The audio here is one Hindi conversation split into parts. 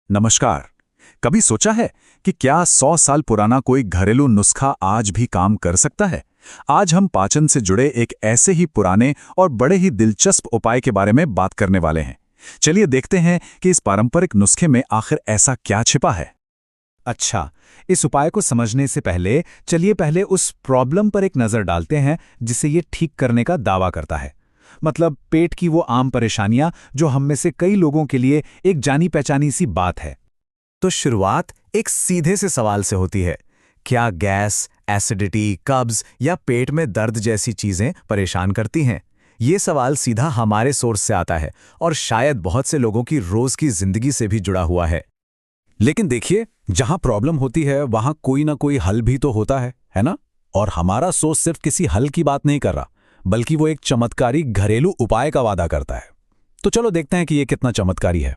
नमस्कार। कभी सोचा है कि क्या 100 साल पुराना कोई घरेलू नुस्खा आज भी काम कर सकता है? आज हम पाचन से जुड़े एक ऐसे ही पुराने और बड़े ही दिलचस्प उपाय के बारे में बात करने वाले हैं। चलिए देखते हैं कि इस पारंपरिक नुस्खे में आखिर ऐसा क्या छिपा है। अच्छा, इस उपाय को समझने से पहले चलिए पहले उस प्रॉब्लम पर एक नज़र डालते हैं जिसे ये ठीक करने का दावा करता है। मतलब पेट की वो आम परेशानियां जो हम में से कई लोगों के लिए एक जानी पहचानी सी बात है। तो शुरुआत एक सीधे से सवाल से होती है। क्या गैस, एसिडिटी, कब्ज या पेट में दर्द जैसी चीजें परेशान करती हैं? ये सवाल सीधा हमारे सोर्स से आता है और शायद बहुत से लोगों की रोज की जिंदगी से भी जुड़ा हुआ है। लेकिन देखिए, जहां प्रॉब्लम होती है वहां कोई ना कोई हल भी तो होता है ना? और हमारा सोच सिर्फ किसी हल की बात नहीं कर रहा, बल्कि वो एक चमत्कारी घरेलू उपाय का वादा करता है। तो चलो देखते हैं कि ये कितना चमत्कारी है।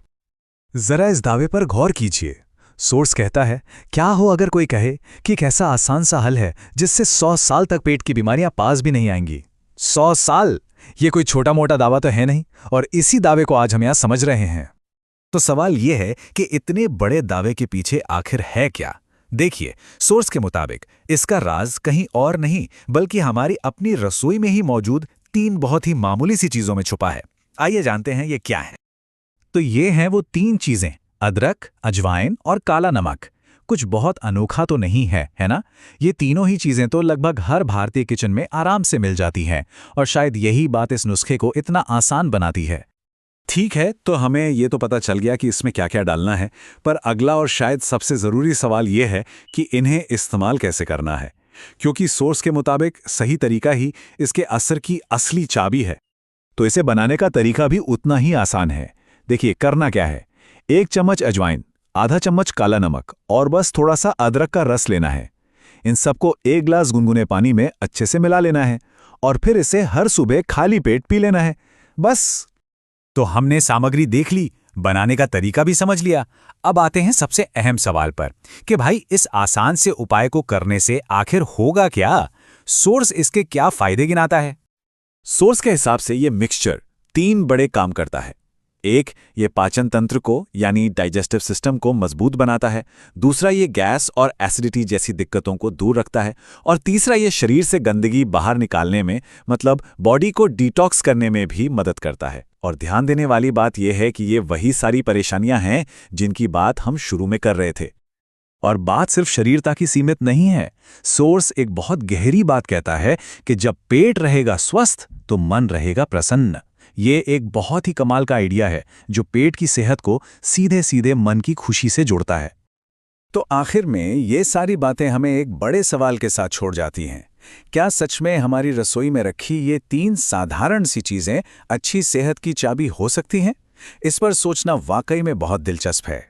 जरा इस दावे पर गौर कीजिए। सोर्स कहता है, क्या हो अगर कोई कहे कि एक ऐसा आसान सा हल है जिससे 100 साल तक पेट की बीमारियां पास भी नहीं आएंगी। 100 साल, ये कोई छोटा मोटा दावा तो है नहीं, और इसी दावे को आज हम यहां समझ रहे हैं। तो सवाल यह है कि इतने बड़े दावे के पीछे आखिर है क्या? देखिए, सोर्स के मुताबिक इसका राज कहीं और नहीं बल्कि हमारी अपनी रसोई में ही मौजूद 3 बहुत ही मामूली सी चीजों में छुपा है। आइए जानते हैं ये क्या है। तो ये हैं वो 3 चीजें, अदरक, अजवाइन और काला नमक। कुछ बहुत अनोखा तो नहीं है ना? ये तीनों ही चीजें तो लगभग हर भारतीय किचन में आराम से मिल जाती हैं, और शायद यही बात इस नुस्खे को इतना आसान बनाती है। ठीक है, तो हमें ये तो पता चल गया कि इसमें क्या क्या डालना है, पर अगला और शायद सबसे ज़रूरी सवाल ये है कि इन्हें इस्तेमाल कैसे करना है, क्योंकि सोर्स के मुताबिक सही तरीका ही इसके असर की असली चाबी है। तो इसे बनाने का तरीका भी उतना ही आसान है। देखिए, करना क्या है। 1 चम्मच अजवाइन, आधा चम्मच काला नमक और बस थोड़ा सा अदरक का रस लेना है। इन सबको 1 ग्लास गुनगुने पानी में अच्छे से मिला लेना है और फिर इसे हर सुबह खाली पेट पी लेना है, बस। तो हमने सामग्री देख ली, बनाने का तरीका भी समझ लिया। अब आते हैं सबसे अहम सवाल पर कि भाई इस आसान से उपाय को करने से आखिर होगा क्या? सोर्स इसके क्या फायदे गिनाता है? सोर्स के हिसाब से ये मिक्सचर 3 बड़े काम करता है। एक, ये पाचन तंत्र को यानी डाइजेस्टिव सिस्टम को मजबूत बनाता है। दूसरा, ये गैस और एसिडिटी जैसी दिक्कतों को दूर रखता है। और तीसरा, ये शरीर से गंदगी बाहर निकालने में, मतलब बॉडी को डिटॉक्स करने में भी मदद करता है। और ध्यान देने वाली बात यह है कि ये वही सारी परेशानियां हैं जिनकी बात हम शुरू में कर रहे थे। और बात सिर्फ शरीर तक ही सीमित नहीं है। सोर्स एक बहुत गहरी बात कहता है कि जब पेट रहेगा स्वस्थ तो मन रहेगा प्रसन्न। ये एक बहुत ही कमाल का आइडिया है जो पेट की सेहत को सीधे सीधे मन की खुशी से जोड़ता है। तो आखिर में ये सारी बातें हमें एक बड़े सवाल के साथ छोड़ जाती हैं। क्या सच में हमारी रसोई में रखी ये 3 साधारण सी चीजें अच्छी सेहत की चाबी हो सकती हैं? इस पर सोचना वाकई में बहुत दिलचस्प है।